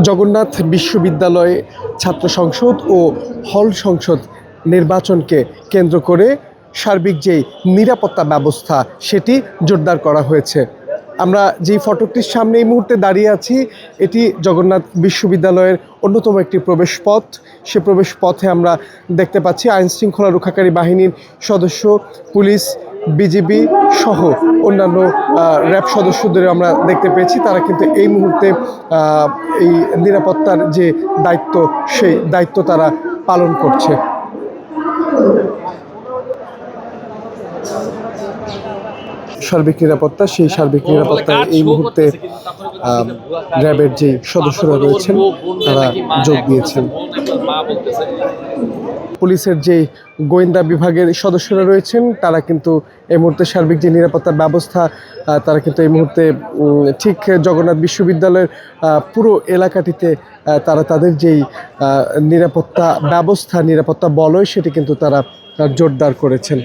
জগন্নাথ বিশ্ববিদ্যালয়ে ছাত্র সংসদ ও হল সংসদ নির্বাচনকে কেন্দ্র করে সার্বিক যেই নিরাপত্তা ব্যবস্থা সেটি জোরদার করা হয়েছে। আমরা যেই ফটকটির সামনে এই মুহূর্তে দাঁড়িয়ে আছি, এটি জগন্নাথ বিশ্ববিদ্যালয়ের অন্যতম একটি প্রবেশপথ। সে প্রবেশ পথে আমরা দেখতে পাচ্ছি আইন শৃঙ্খলা রক্ষাকারী বাহিনীর সদস্য, পুলিশ, বিজিবি সহ অন্যান্য র্যাব সদস্যদের আমরা দেখতে পেয়েছি। তারা কিন্তু এই মুহূর্তে এই নিরাপত্তার যে দায়িত্ব, সেই দায়িত্ব তারা পালন করছে। সার্বিক নিরাপত্তা, সেই সার্বিক নিরাপত্তায় এই মুহূর্তে র্যাবের যে সদস্যরা রয়েছেন তারা যোগ দিয়েছেন। পুলিশের যে গোয়েন্দা বিভাগের সদস্যরা রয়েছেন তারা কিন্তু এই মুহূর্তে সার্বিক যে নিরাপত্তার ব্যবস্থা তারা কিন্তু এই মুহূর্তে ঠিক জগন্নাথ বিশ্ববিদ্যালয়ের পুরো এলাকাটিতে তারা তাদের যেই নিরাপত্তা ব্যবস্থা, নিরাপত্তা বলয় সেটি কিন্তু তারা জোরদার করেছেন।